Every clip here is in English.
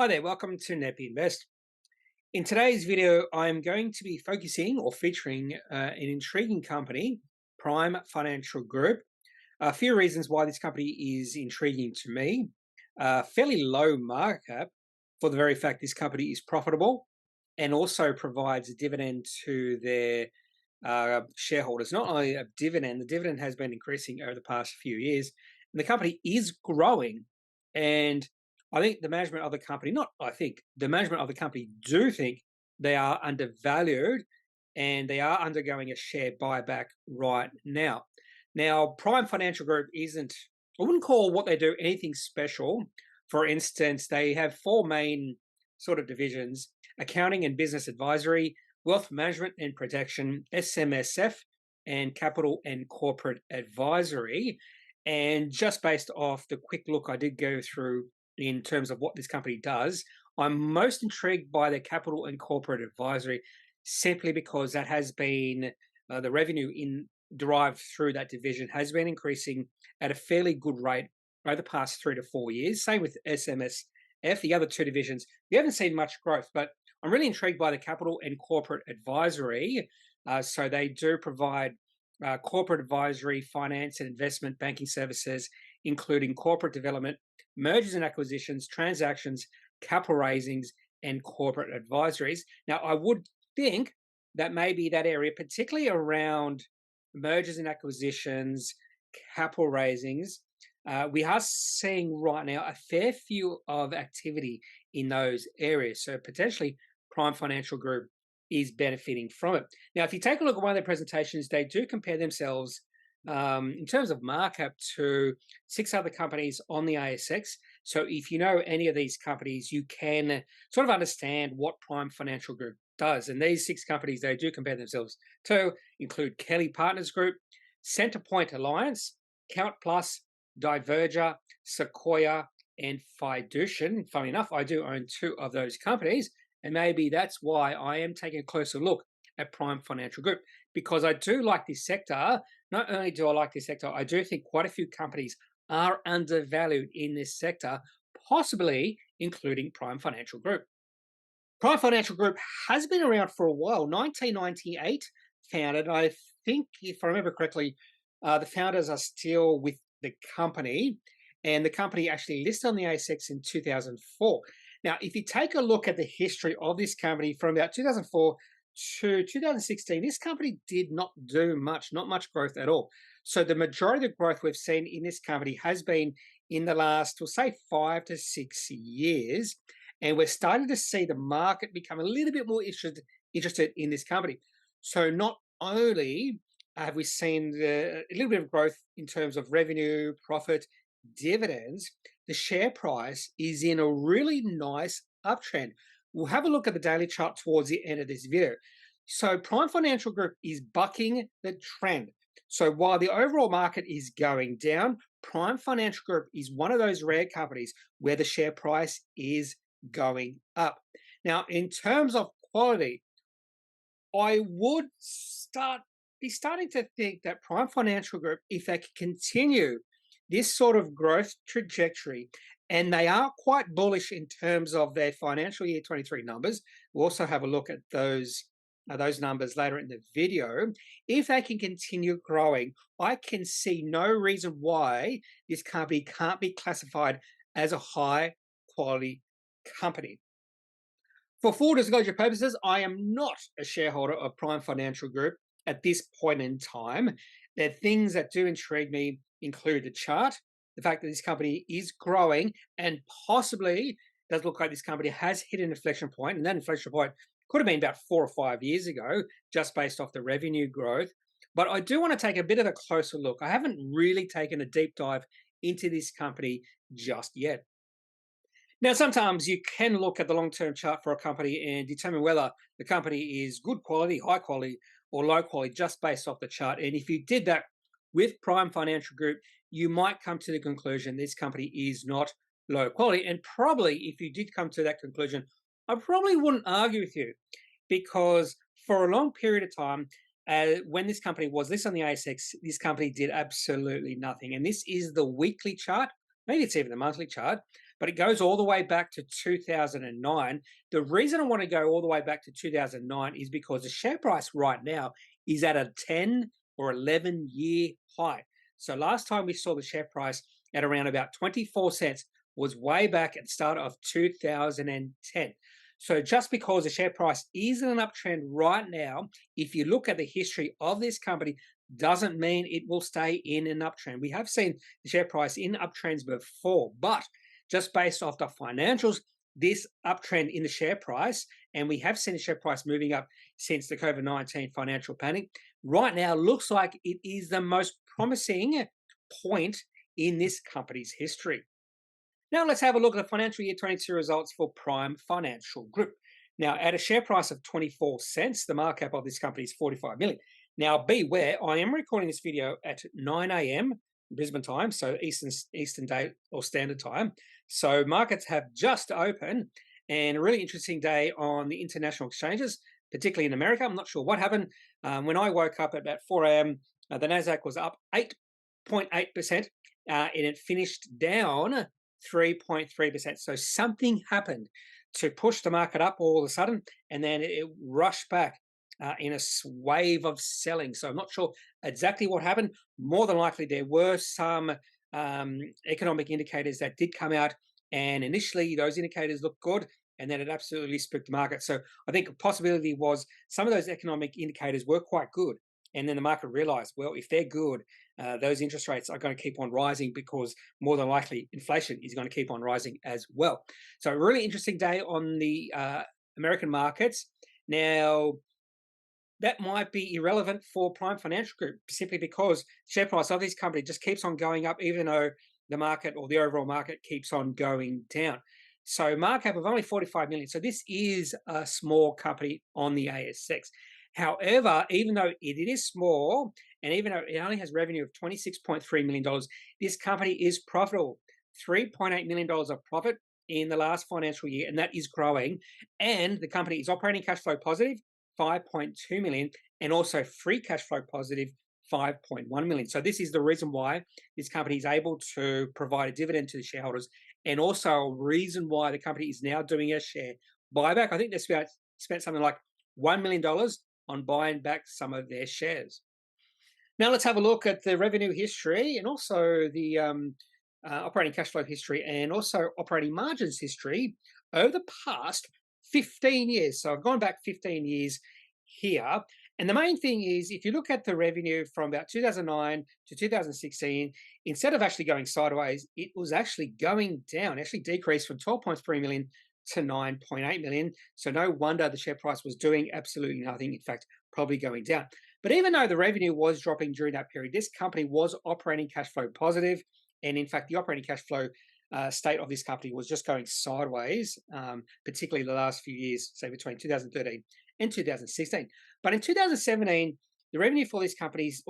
Hi there, welcome to Kneppy Invest. In today's video, I'm going to be focusing or featuring an intriguing company, Prime Financial Group. A few reasons why this company is intriguing to me. Fairly low market cap for the very fact this company is profitable and also provides a dividend to their shareholders. Not only a dividend, the dividend has been increasing over the past few years, and the company is growing. And I think the management of the company, not I think, the management of the company do think they are undervalued and they are undergoing a share buyback right now. Now, Prime Financial Group isn't, I wouldn't call what they do anything special. For instance, they have four main sort of divisions: accounting and business advisory, wealth management and protection, SMSF, and capital and corporate advisory. And just based off the quick look I did go through in terms of what this company does, I'm most intrigued by the capital and corporate advisory simply because that has been the revenue in derived through that division has been increasing at a fairly good rate over the past 3 to 4 years. Same with SMSF, the other two divisions. We haven't seen much growth, but I'm really intrigued by the capital and corporate advisory. So they do provide corporate advisory, finance and investment banking services, including corporate development, mergers and acquisitions, transactions, capital raisings, and corporate advisories. Now, I would think that maybe that area, particularly around mergers and acquisitions, capital raisings, we are seeing right now a fair few of activity in those areas. So potentially Prime Financial Group is benefiting from it. Now, if you take a look at one of their presentations, they do compare themselves in terms of markup to 6 other companies on the ASX. So if you know any of these companies, you can sort of understand what Prime Financial Group does. And these 6 companies they do compare themselves to include Kelly Partners Group, Centrepoint Alliance, Count Plus, Diverger, Sequoia, and Fiducian. Funny enough, I do own 2 of those companies, and maybe that's why I am taking a closer look at Prime Financial Group, because I do like this sector. Not only do I like this sector, I do think quite a few companies are undervalued in this sector, possibly including Prime Financial Group. Prime Financial Group has been around for a while, 1998 founded. I think, if I remember correctly, the founders are still with the company, and the company actually listed on the ASX in 2004. Now, if you take a look at the history of this company from about 2004 to 2016, this company did not do much, not much growth at all. So the majority of the growth we've seen in this company has been in the last, we'll say, 5 to 6 years. And we're starting to see the market become a little bit more interested in this company. So not only have we seen a little bit of growth in terms of revenue, profit, dividends, the share price is in a really nice uptrend. We'll have a look at the daily chart towards the end of this video. So Prime Financial Group is bucking the trend. So while the overall market is going down, Prime Financial Group is one of those rare companies where the share price is going up. Now, in terms of quality, I would be starting to think that Prime Financial Group, if they can continue this sort of growth trajectory, and they are quite bullish in terms of their financial year 23 numbers. We'll also have a look at those numbers later in the video. If they can continue growing, I can see no reason why this company can't be classified as a high quality company. For full disclosure purposes, I am not a shareholder of Prime Financial Group at this point in time. There are things that do intrigue me, include the chart, the fact that this company is growing, and possibly does look like this company has hit an inflection point, and that inflection point could have been about 4 or 5 years ago, just based off the revenue growth. But I do want to take a bit of a closer look. I haven't really taken a deep dive into this company just yet. Now, sometimes you can look at the long-term chart for a company and determine whether the company is good quality, high quality, or low quality just based off the chart. And if you did that with Prime Financial Group, you might come to the conclusion this company is not low quality. And probably, if you did come to that conclusion, I probably wouldn't argue with you, because for a long period of time, when this company was listed on the ASX, this company did absolutely nothing. And this is the weekly chart. Maybe it's even the monthly chart. but it goes all the way back to 2009. The reason I want to go all the way back to 2009 is because the share price right now is at a 10 or 11-year high. So last time we saw the share price at around about 24 cents was way back at the start of 2010. So just because the share price is in an uptrend right now, if you look at the history of this company, doesn't mean it will stay in an uptrend. We have seen the share price in uptrends before, but just based off the financials, this uptrend in the share price, and we have seen the share price moving up since the COVID-19 financial panic, right now looks like it is the most promising point in this company's history. Now let's have a look at the financial year 22 results for Prime Financial Group. Now, at a share price of 24 cents, the market cap of this company is 45 million. Now, beware, I am recording this video at 9 a.m. Brisbane time, so Eastern Day or Standard Time. So markets have just opened, and a really interesting day on the international exchanges, particularly in America. I'm not sure what happened. When I woke up at about 4 a.m., the Nasdaq was up 8.8%, and it finished down 3.3%. So something happened to push the market up all of a sudden, and then it rushed back in a wave of selling. So I'm not sure exactly what happened. More than likely, there were some economic indicators that did come out, and initially those indicators looked good, and then it absolutely spooked the market. So I think a possibility was some of those economic indicators were quite good, and then the market realized, well, if they're good, those interest rates are going to keep on rising because more than likely inflation is going to keep on rising as well. So a really interesting day on the American markets. Now, that might be irrelevant for Prime Financial Group simply because share price of this company just keeps on going up even though the market or the overall market keeps on going down. So market cap of only 45 million. So this is a small company on the ASX. However, even though it is small, and even though it only has revenue of $26.3 million, this company is profitable. $3.8 million of profit in the last financial year, and that is growing. And the company is operating cash flow positive, 5.2 million, and also free cash flow positive, 5.1 million. So this is the reason why this company is able to provide a dividend to the shareholders, and also a reason why the company is now doing a share buyback. I think they spent something like $1 million on buying back some of their shares. Now let's have a look at the revenue history and also the operating cash flow history and also operating margins history over the past 15 years. So I've gone back 15 years here. And the main thing is, if you look at the revenue from about 2009 to 2016, instead of actually going sideways, it was actually going down, actually decreased from 12.3 million to 9.8 million. So no wonder the share price was doing absolutely nothing. In fact, probably going down. But even though the revenue was dropping during that period, this company was operating cash flow positive. And in fact, the operating cash flow state of this company was just going sideways, particularly the last few years, say between 2013 and 2016. But in 2017, the revenue for these companies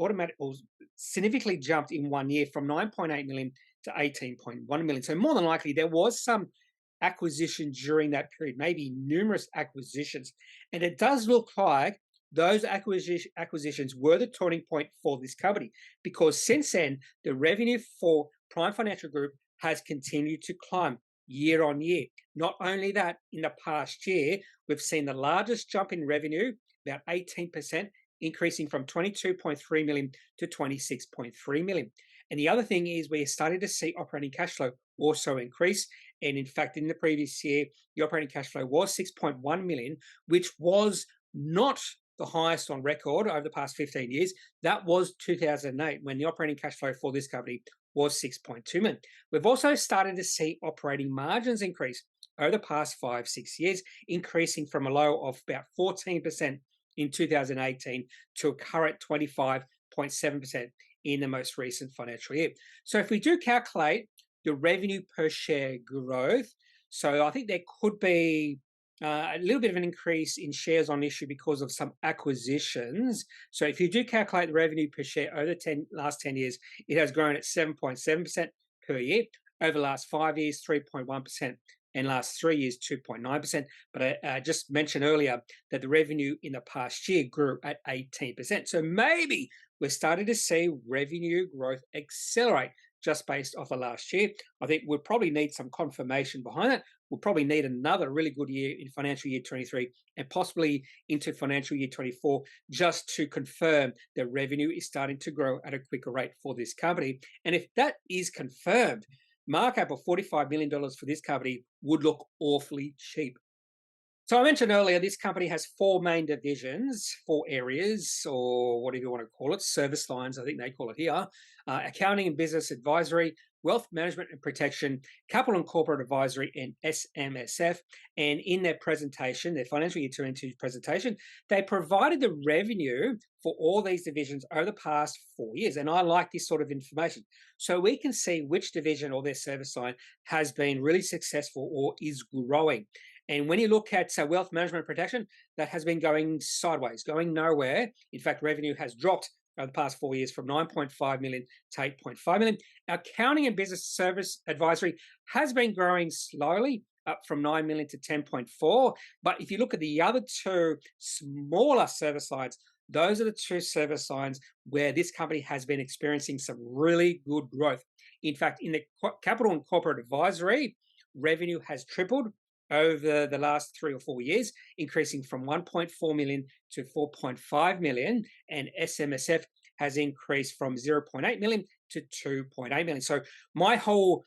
significantly jumped in 1 year from 9.8 million to 18.1 million. So more than likely, there was some acquisition during that period, maybe numerous acquisitions. And it does look like those acquisitions were the turning point for this company, because since then, the revenue for Prime Financial Group has continued to climb year on year. Not only that, in the past year, we've seen the largest jump in revenue, about 18%, increasing from 22.3 million to 26.3 million. And the other thing is we're starting to see operating cash flow also increase. And in fact, in the previous year, the operating cash flow was 6.1 million, which was not the highest on record over the past 15 years. That was 2008, when the operating cash flow for this company was 6.2 million. We've also started to see operating margins increase over the past 5-6 years, increasing from a low of about 14% in 2018 to a current 25.7% in the most recent financial year. So if we do calculate the revenue per share growth, so I think there could be a little bit of an increase in shares on issue because of some acquisitions. So if you do calculate the revenue per share over the last 10 years, it has grown at 7.7% per year. Over the last 5 years, 3.1%, and last 3 years, 2.9%. But I just mentioned earlier that the revenue in the past year grew at 18%. So maybe we're starting to see revenue growth accelerate just based off of last year. I think we'll probably need some confirmation behind that. We'll probably need another really good year in financial year 23 and possibly into financial year 24 just to confirm that revenue is starting to grow at a quicker rate for this company. And if that is confirmed, markup of $45 million for this company would look awfully cheap. So I mentioned earlier, this company has four main divisions, four areas, or whatever you want to call it, service lines, I think they call it here, accounting and business advisory, wealth management and protection, capital and corporate advisory, and SMSF. And in their presentation, their financial year 22 presentation, they provided the revenue for all these divisions over the past 4 years. And I like this sort of information. So we can see which division or their service line has been really successful or is growing. And when you look at wealth management protection, that has been going sideways, going nowhere. In fact, revenue has dropped over the past 4 years from 9.5 million to 8.5 million. Accounting and business service advisory has been growing slowly, up from 9 million to 10.4. But if you look at the other two smaller service lines, those are the two service lines where this company has been experiencing some really good growth. In fact, in the capital and corporate advisory, revenue has tripled over the last 3 or 4 years, increasing from 1.4 million to 4.5 million, and SMSF has increased from 0.8 million to 2.8 million. So my whole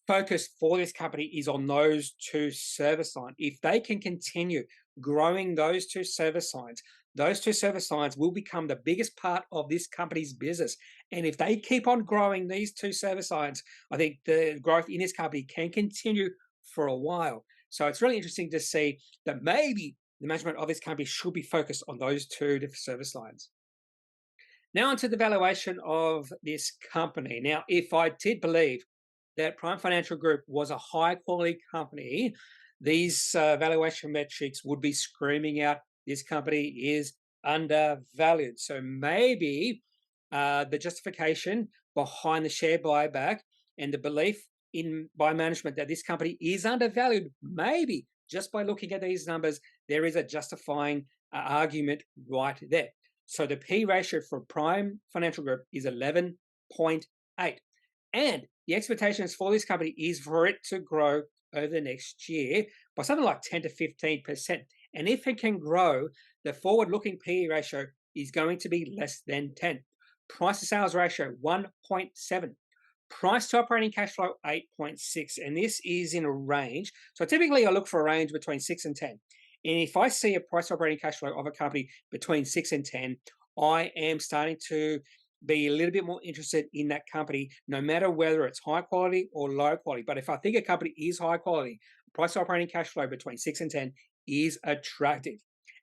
focus for this company is on those two service lines. If they can continue growing those two service lines will become the biggest part of this company's business. And if they keep on growing these two service lines, I think the growth in this company can continue for a while. So it's really interesting to see that maybe the management of this company should be focused on those two different service lines. Now onto the valuation of this company. Now, if I did believe that Prime Financial Group was a high quality company, these valuation metrics would be screaming out, this company is undervalued. So maybe the justification behind the share buyback and the belief by management that this company is undervalued, maybe just by looking at these numbers, there is a justifying argument right there. So the P ratio for Prime Financial Group is 11.8. And the expectations for this company is for it to grow over the next year by something like 10 to 15%. And if it can grow, the forward-looking PE ratio is going to be less than 10. Price to sales ratio, 1.7. Price to operating cash flow, 8.6. And this is in a range. So typically I look for a range between 6 and 10. And if I see a price to operating cash flow of a company between 6 and 10, I am starting to be a little bit more interested in that company, no matter whether it's high quality or low quality. But if I think a company is high quality, price to operating cash flow between 6 and 10 is attractive.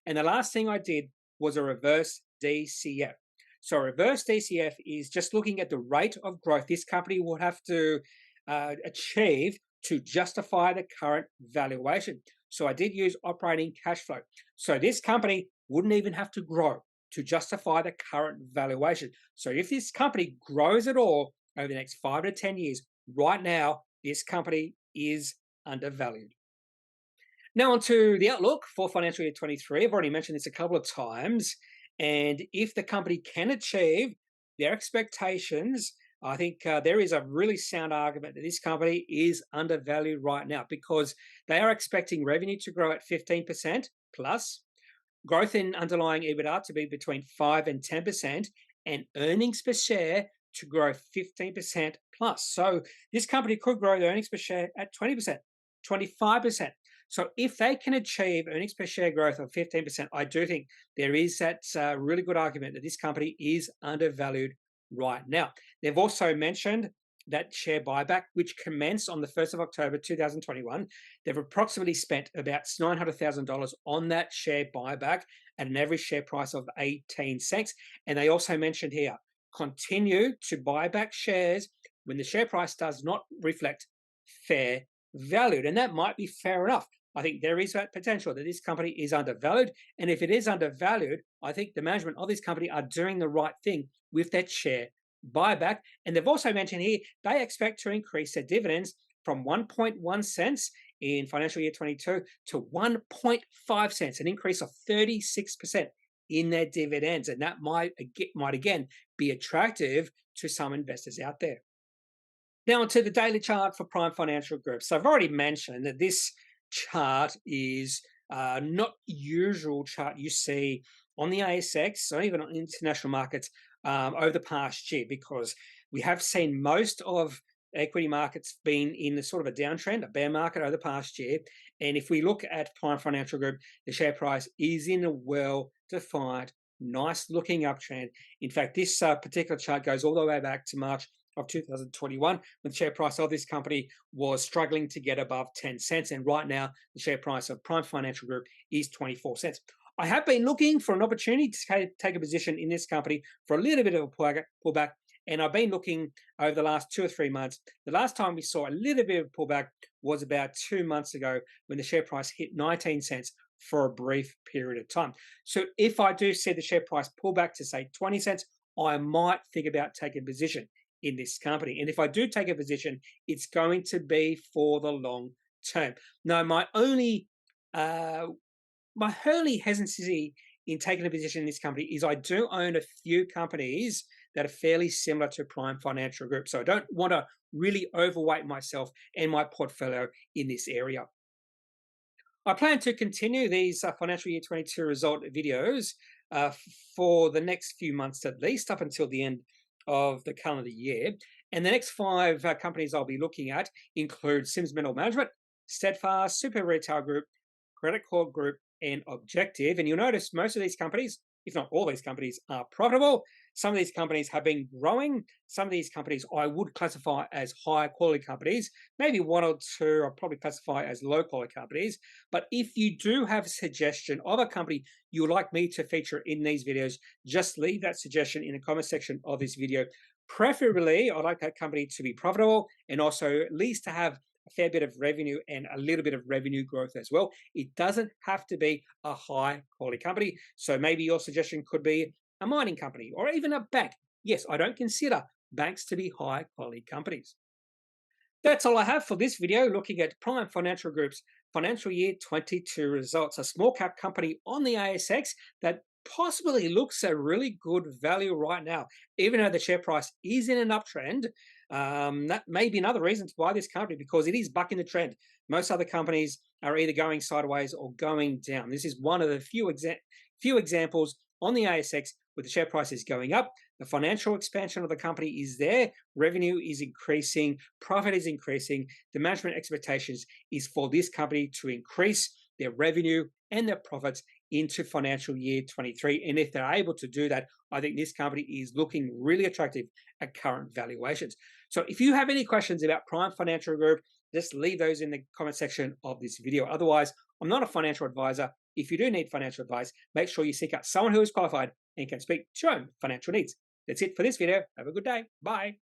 And the last thing I did was a reverse DCF. So reverse DCF is just looking at the rate of growth this company would have to achieve to justify the current valuation. So I did use operating cash flow. So this company wouldn't even have to grow to justify the current valuation. So if this company grows at all over the next 5 to 10 years, right now, this company is undervalued. Now on to the outlook for financial year 23. I've already mentioned this a couple of times. And if the company can achieve their expectations, I think there is a really sound argument that this company is undervalued right now because they are expecting revenue to grow at 15% plus, growth in underlying EBITDA to be between 5 and 10%, and earnings per share to grow 15% plus. So this company could grow their earnings per share at 20%, 25%. So if they can achieve earnings per share growth of 15%, I do think there is that really good argument that this company is undervalued right now. They've also mentioned that share buyback, which commenced on the 1st of October 2021. They've approximately spent about $900,000 on that share buyback at an average share price of 18 cents. And they also mentioned here, continue to buy back shares when the share price does not reflect fair value. And that might be fair enough. I think there is that potential that this company is undervalued. And if it is undervalued, I think the management of this company are doing the right thing with that share buyback. And they've also mentioned here, they expect to increase their dividends from 1.1 cents in financial year 22 to 1.5 cents, an increase of 36% in their dividends. And that might again be attractive to some investors out there. Now onto the daily chart for Prime Financial Group. So I've already mentioned that this chart is not usual chart you see on the ASX or even on international markets over the past year, because we have seen most of equity markets being in the sort of a downtrend, a bear market over the past year. And if we look at Prime Financial Group, the share price is in a well-defined, nice-looking uptrend. In fact, this particular chart goes all the way back to March of 2021, when the share price of this company was struggling to get above 10 cents. And right now, the share price of Prime Financial Group is 24 cents. I have been looking for an opportunity to take a position in this company for a little bit of a pullback. And I've been looking over the last 2 or 3 months. The last time we saw a little bit of pullback was about 2 months ago, when the share price hit 19 cents for a brief period of time. So if I do see the share price pull back to say 20 cents, I might think about taking a position in this company. And if I do take a position, it's going to be for the long term. Now, my only hesitancy in taking a position in this company is I do own a few companies that are fairly similar to Prime Financial Group. So I don't want to really overweight myself and my portfolio in this area. I plan to continue these financial year 22 result videos for the next few months, at least up until the end of the calendar year. And the next 5 companies I'll be looking at include Sims Metal Management, Steadfast, Super Retail Group, Credit Corp Group, and Objective. And you'll notice most of these companies, if not all these companies, are profitable. Some of these companies have been growing. Some of these companies I would classify as high quality companies. Maybe 1 or 2 I'll probably classify as low quality companies. But if you do have a suggestion of a company you would like me to feature in these videos, just leave that suggestion in the comment section of this video. Preferably, I'd like that company to be profitable and also at least to have a fair bit of revenue and a little bit of revenue growth as well. It doesn't have to be a high quality company. So maybe your suggestion could be a mining company or even a bank. Yes, I don't consider banks to be high quality companies. That's all I have for this video, looking at Prime Financial Group's financial year 22 results, a small cap company on the ASX that possibly looks a really good value right now, even though the share price is in an uptrend. That may be another reason to buy this company, because it is bucking the trend. Most other companies are either going sideways or going down. This is one of the few examples on the ASX where the share price is going up. The financial expansion of the company is there. Revenue is increasing. Profit is increasing. The management expectations is for this company to increase their revenue and their profits into financial year 23. And if they're able to do that, I think this company is looking really attractive at current valuations. So if you have any questions about Prime Financial Group, just leave those in the comment section of this video. Otherwise, I'm not a financial advisor. If you do need financial advice, make sure you seek out someone who is qualified and can speak to your own financial needs. That's it for this video. Have a good day. Bye.